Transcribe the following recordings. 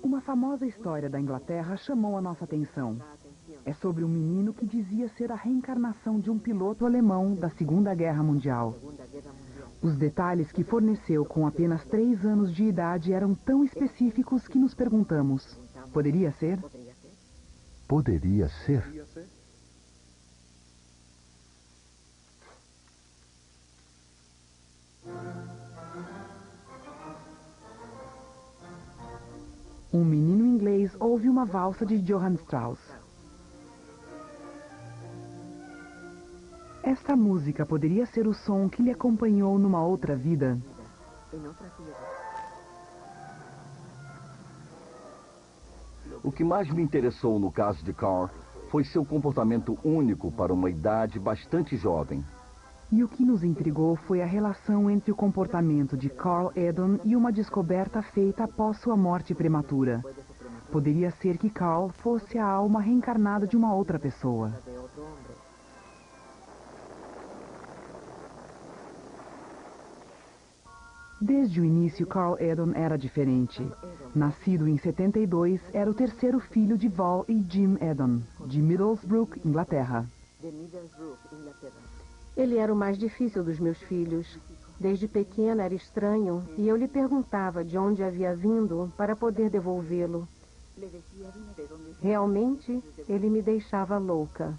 Uma famosa história da Inglaterra chamou a nossa atenção. É sobre um menino que dizia ser a reencarnação de um piloto alemão da Segunda Guerra Mundial. Os detalhes que forneceu com apenas 3 anos de idade eram tão específicos que nos perguntamos: poderia ser? Poderia ser? Um menino inglês ouve uma valsa de Johann Strauss. Esta música poderia ser o som que lhe acompanhou numa outra vida? O que mais me interessou no caso de Carl foi seu comportamento único para uma idade bastante jovem. E o que nos intrigou foi a relação entre o comportamento de Carl Edon e uma descoberta feita após sua morte prematura. Poderia ser que Carl fosse a alma reencarnada de uma outra pessoa. Desde o início, Carl Edon era diferente. Nascido em 72, era o terceiro filho de Val e Jim Edon, de Middlesbrough, Inglaterra. Ele era o mais difícil dos meus filhos. Desde pequena era estranho e eu lhe perguntava de onde havia vindo para poder devolvê-lo. Realmente, ele me deixava louca.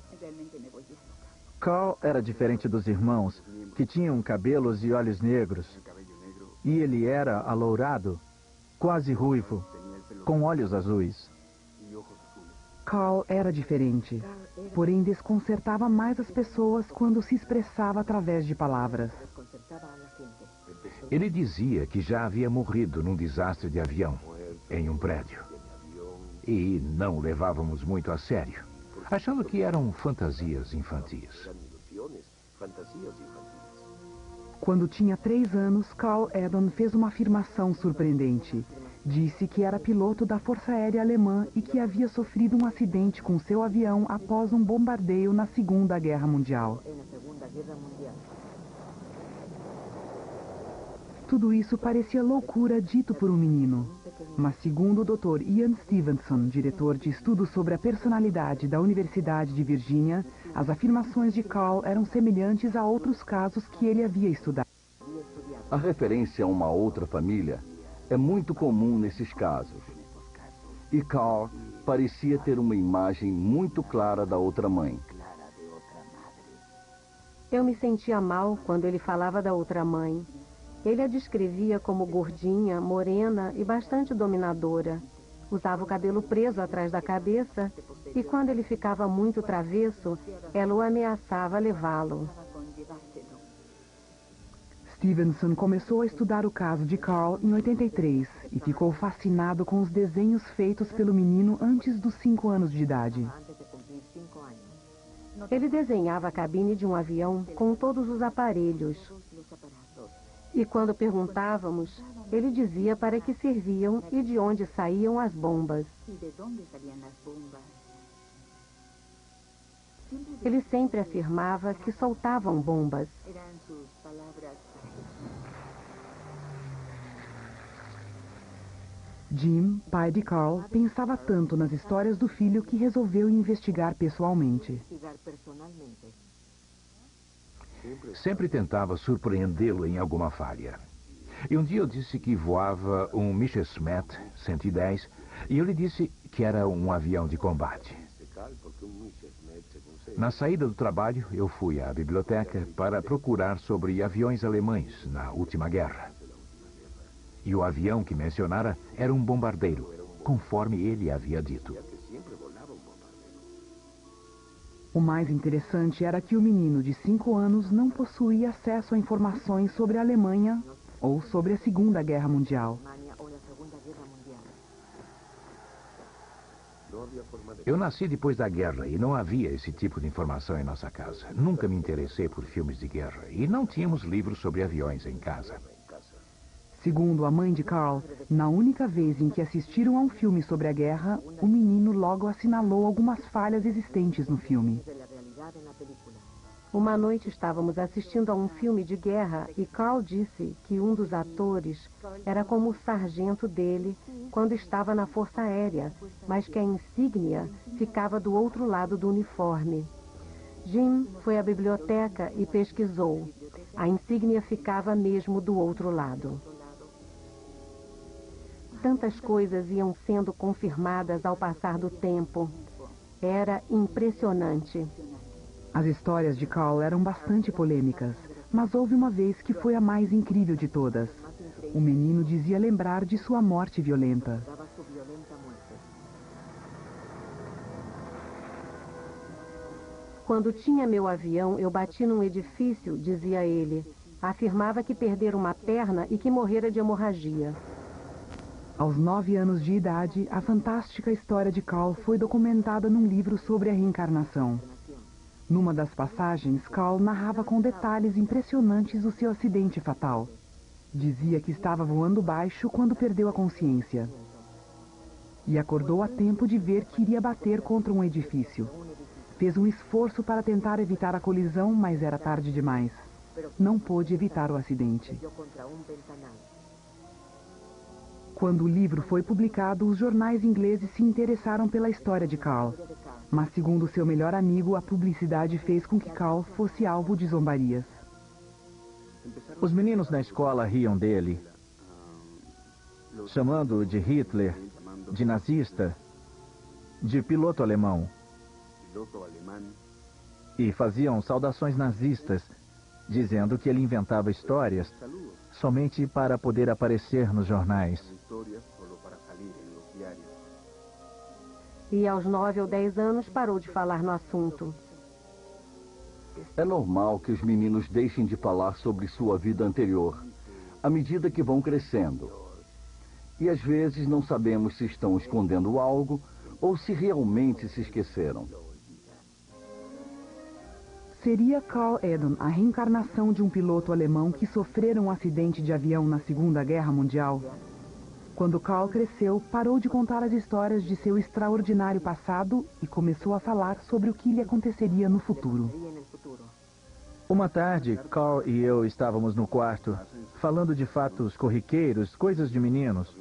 Carl era diferente dos irmãos, que tinham cabelos e olhos negros. E ele era alourado, quase ruivo, com olhos azuis. Carl era diferente, porém desconcertava mais as pessoas quando se expressava através de palavras. Ele dizia que já havia morrido num desastre de avião, em um prédio. E não o levávamos muito a sério, achando que eram fantasias infantis. Quando tinha 3 anos, Carl Edon fez uma afirmação surpreendente. Disse que era piloto da Força Aérea Alemã e que havia sofrido um acidente com seu avião após um bombardeio na Segunda Guerra Mundial. Tudo isso parecia loucura dito por um menino. Mas segundo o Dr. Ian Stevenson, diretor de estudos sobre a personalidade da Universidade de Virgínia, as afirmações de Carl eram semelhantes a outros casos que ele havia estudado. A referência a uma outra família é muito comum nesses casos. E Carl parecia ter uma imagem muito clara da outra mãe. Eu me sentia mal quando ele falava da outra mãe. Ele a descrevia como gordinha, morena e bastante dominadora. Usava o cabelo preso atrás da cabeça e quando ele ficava muito travesso, ela o ameaçava levá-lo. Stevenson começou a estudar o caso de Carl em 83 e ficou fascinado com os desenhos feitos pelo menino antes dos 5 anos de idade. Ele desenhava a cabine de um avião com todos os aparelhos. E quando perguntávamos, ele dizia para que serviam e de onde saíam as bombas. Ele sempre afirmava que soltavam bombas. Jim, pai de Carl, pensava tanto nas histórias do filho que resolveu investigar pessoalmente. Sempre tentava surpreendê-lo em alguma falha. E um dia eu disse que voava um Messerschmitt 110 e eu lhe disse que era um avião de combate. Na saída do trabalho, eu fui à biblioteca para procurar sobre aviões alemães na última guerra. E o avião que mencionara era um bombardeiro, conforme ele havia dito. O mais interessante era que o menino de 5 anos não possuía acesso a informações sobre a Alemanha ou sobre a Segunda Guerra Mundial. Eu nasci depois da guerra e não havia esse tipo de informação em nossa casa. Nunca me interessei por filmes de guerra e não tínhamos livros sobre aviões em casa. Segundo a mãe de Carl, na única vez em que assistiram a um filme sobre a guerra, o menino logo assinalou algumas falhas existentes no filme. Uma noite estávamos assistindo a um filme de guerra e Carl disse que um dos atores era como o sargento dele quando estava na Força Aérea, mas que a insígnia ficava do outro lado do uniforme. Jim foi à biblioteca e pesquisou. A insígnia ficava mesmo do outro lado. Tantas coisas iam sendo confirmadas ao passar do tempo. Era impressionante. As histórias de Carl eram bastante polêmicas, mas houve uma vez que foi a mais incrível de todas. O menino dizia lembrar de sua morte violenta. Quando tinha meu avião, eu bati num edifício, dizia ele. Afirmava que perdera uma perna e que morrera de hemorragia. Aos 9 anos de idade, a fantástica história de Carl foi documentada num livro sobre a reencarnação. Numa das passagens, Carl narrava com detalhes impressionantes o seu acidente fatal. Dizia que estava voando baixo quando perdeu a consciência. E acordou a tempo de ver que iria bater contra um edifício. Fez um esforço para tentar evitar a colisão, mas era tarde demais. Não pôde evitar o acidente. Quando o livro foi publicado, os jornais ingleses se interessaram pela história de Carl. Mas, segundo seu melhor amigo, a publicidade fez com que Carl fosse alvo de zombarias. Os meninos na escola riam dele, chamando-o de Hitler, de nazista, de piloto alemão. E faziam saudações nazistas, dizendo que ele inventava histórias somente para poder aparecer nos jornais. E aos 9 ou 10 anos parou de falar no assunto. É normal que os meninos deixem de falar sobre sua vida anterior, à medida que vão crescendo. E às vezes não sabemos se estão escondendo algo ou se realmente se esqueceram. Seria Carl Edon a reencarnação de um piloto alemão que sofrera um acidente de avião na Segunda Guerra Mundial? Quando Carl cresceu, parou de contar as histórias de seu extraordinário passado e começou a falar sobre o que lhe aconteceria no futuro. Uma tarde, Carl e eu estávamos no quarto, falando de fatos corriqueiros, coisas de meninos.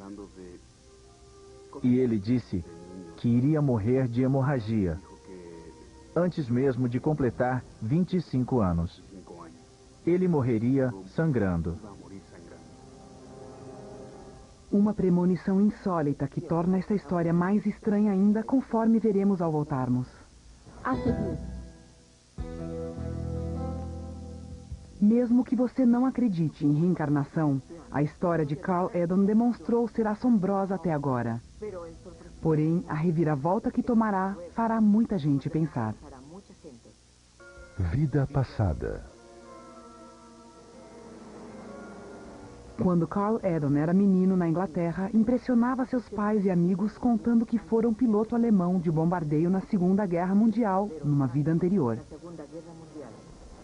E ele disse que iria morrer de hemorragia, antes mesmo de completar 25 anos. Ele morreria sangrando. Uma premonição insólita que torna esta história mais estranha ainda conforme veremos ao voltarmos. Mesmo que você não acredite em reencarnação, a história de Carl Edon demonstrou ser assombrosa até agora. Porém, a reviravolta que tomará fará muita gente pensar. Vida passada. Quando Carl Edon era menino na Inglaterra, impressionava seus pais e amigos contando que fora um piloto alemão de bombardeio na Segunda Guerra Mundial, numa vida anterior.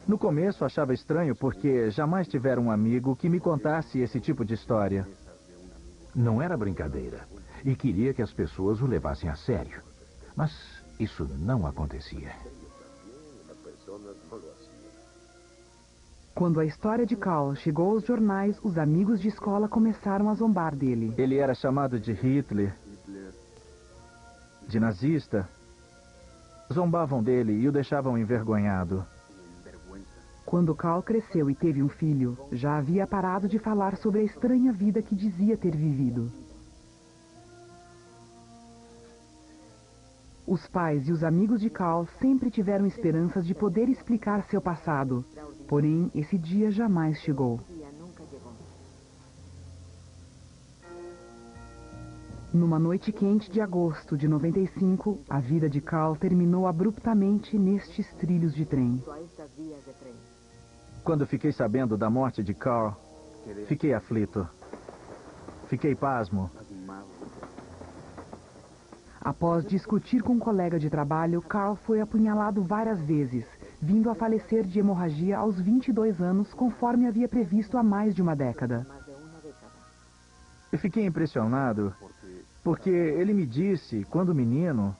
No começo achava estranho porque jamais tivera um amigo que me contasse esse tipo de história. Não era brincadeira e queria que as pessoas o levassem a sério. Mas isso não acontecia. Quando a história de Carl chegou aos jornais, os amigos de escola começaram a zombar dele. Ele era chamado de Hitler, de nazista. Zombavam dele e o deixavam envergonhado. Quando Carl cresceu e teve um filho, já havia parado de falar sobre a estranha vida que dizia ter vivido. Os pais e os amigos de Carl sempre tiveram esperanças de poder explicar seu passado. Porém, esse dia jamais chegou. Numa noite quente de agosto de 95, a vida de Carl terminou abruptamente nestes trilhos de trem. Quando fiquei sabendo da morte de Carl, fiquei aflito. Fiquei pasmo. Após discutir com um colega de trabalho, Carl foi apunhalado várias vezes, vindo a falecer de hemorragia aos 22 anos, conforme havia previsto há mais de uma década. Eu fiquei impressionado, porque ele me disse, quando menino,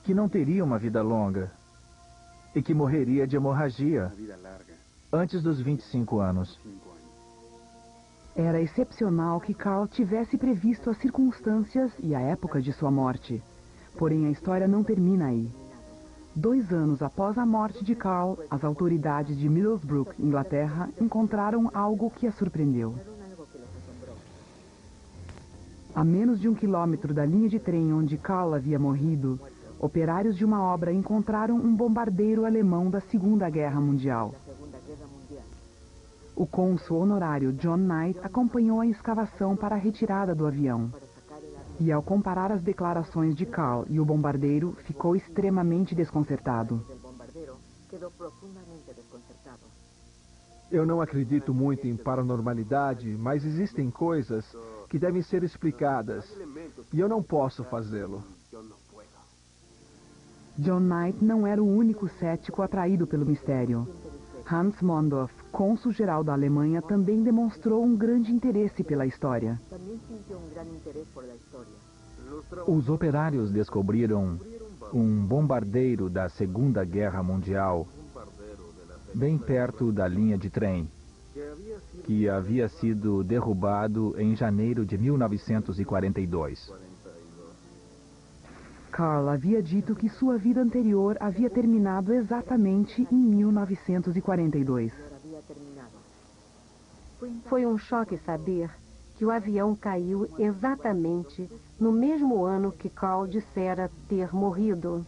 que não teria uma vida longa. e que morreria de hemorragia antes dos 25 anos. Era excepcional que Carl tivesse previsto as circunstâncias e a época de sua morte. Porém, a história não termina aí. 2 anos após a morte de Carl, as autoridades de Middlesbrough, Inglaterra, encontraram algo que a surpreendeu. A menos de 1 quilômetro da linha de trem onde Carl havia morrido, operários de uma obra encontraram um bombardeiro alemão da Segunda Guerra Mundial. O cônsul honorário John Knight acompanhou a escavação para a retirada do avião. E ao comparar as declarações de Carl e o bombardeiro, ficou extremamente desconcertado. Eu não acredito muito em paranormalidade, mas existem coisas que devem ser explicadas, e eu não posso fazê-lo. John Knight não era o único cético atraído pelo mistério. Hans Mondorf, cônsul-geral da Alemanha, também demonstrou um grande interesse pela história. Os operários descobriram um bombardeiro da Segunda Guerra Mundial, bem perto da linha de trem, que havia sido derrubado em janeiro de 1942. Carl havia dito que sua vida anterior havia terminado exatamente em 1942. Foi um choque saber que o avião caiu exatamente no mesmo ano que Carl dissera ter morrido.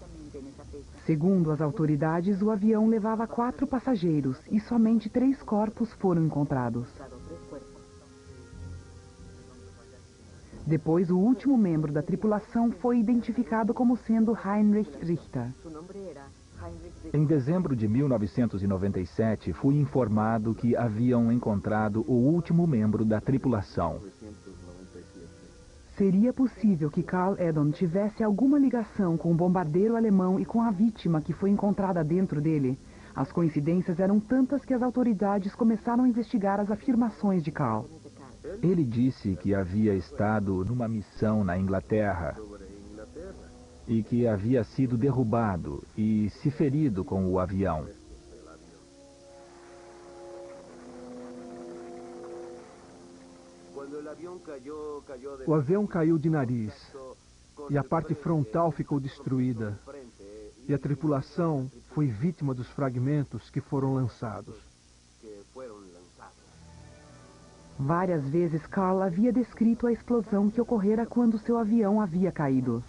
Segundo as autoridades, o avião levava 4 passageiros e somente 3 corpos foram encontrados. Depois, o último membro da tripulação foi identificado como sendo Heinrich Richter. Em dezembro de 1997, fui informado que haviam encontrado o último membro da tripulação. Seria possível que Carl Edon tivesse alguma ligação com o bombardeiro alemão e com a vítima que foi encontrada dentro dele? As coincidências eram tantas que as autoridades começaram a investigar as afirmações de Carl. Ele disse que havia estado numa missão na Inglaterra e que havia sido derrubado e se ferido com o avião. O avião caiu de nariz e a parte frontal ficou destruída. E a tripulação foi vítima dos fragmentos que foram lançados. Várias vezes Carl havia descrito a explosão que ocorrera quando seu avião havia caído.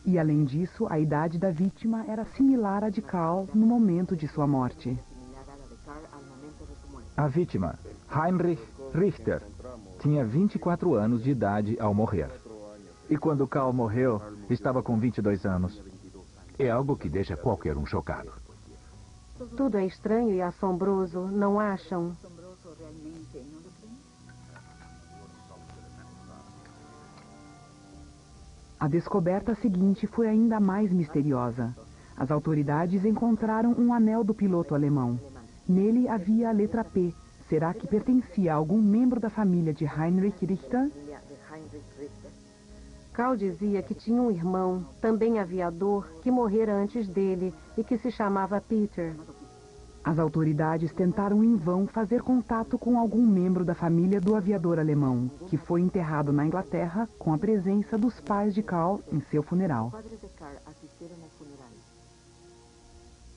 E além disso, a idade da vítima era similar à de Carl no momento de sua morte. A vítima, Heinrich Richter, tinha 24 anos de idade ao morrer. E quando Carl morreu, estava com 22 anos. É algo que deixa qualquer um chocado. Tudo é estranho e assombroso, não acham? A descoberta seguinte foi ainda mais misteriosa. As autoridades encontraram um anel do piloto alemão. Nele havia a letra P. Será que pertencia a algum membro da família de Heinrich Richter? Carl dizia que tinha um irmão, também aviador, que morrera antes dele e que se chamava Peter. As autoridades tentaram em vão fazer contato com algum membro da família do aviador alemão, que foi enterrado na Inglaterra com a presença dos pais de Carl em seu funeral.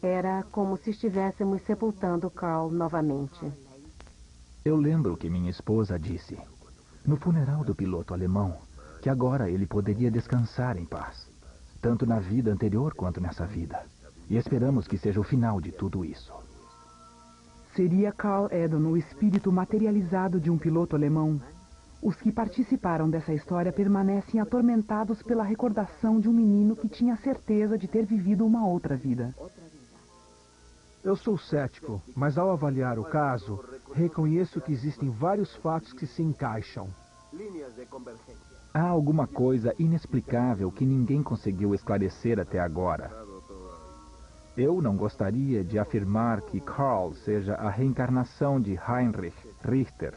Era como se estivéssemos sepultando Carl novamente. Eu lembro que minha esposa disse, no funeral do piloto alemão, que agora ele poderia descansar em paz, tanto na vida anterior quanto nessa vida. E esperamos que seja o final de tudo isso. Seria Carl Edon o espírito materializado de um piloto alemão? Os que participaram dessa história permanecem atormentados pela recordação de um menino que tinha certeza de ter vivido uma outra vida. Eu sou cético, mas ao avaliar o caso, reconheço que existem vários fatos que se encaixam. Há alguma coisa inexplicável que ninguém conseguiu esclarecer até agora. Eu não gostaria de afirmar que Carl seja a reencarnação de Heinrich Richter,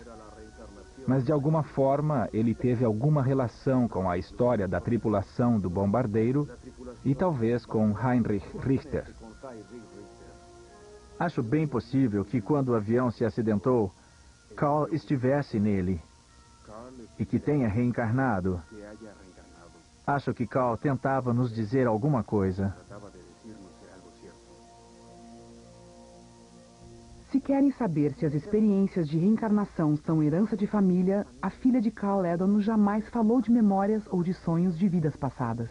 mas de alguma forma ele teve alguma relação com a história da tripulação do bombardeiro e talvez com Heinrich Richter. Acho bem possível que quando o avião se acidentou, Carl estivesse nele e que tenha reencarnado. Acho que Carl tentava nos dizer alguma coisa. Se querem saber se as experiências de reencarnação são herança de família, a filha de Carl Edon jamais falou de memórias ou de sonhos de vidas passadas.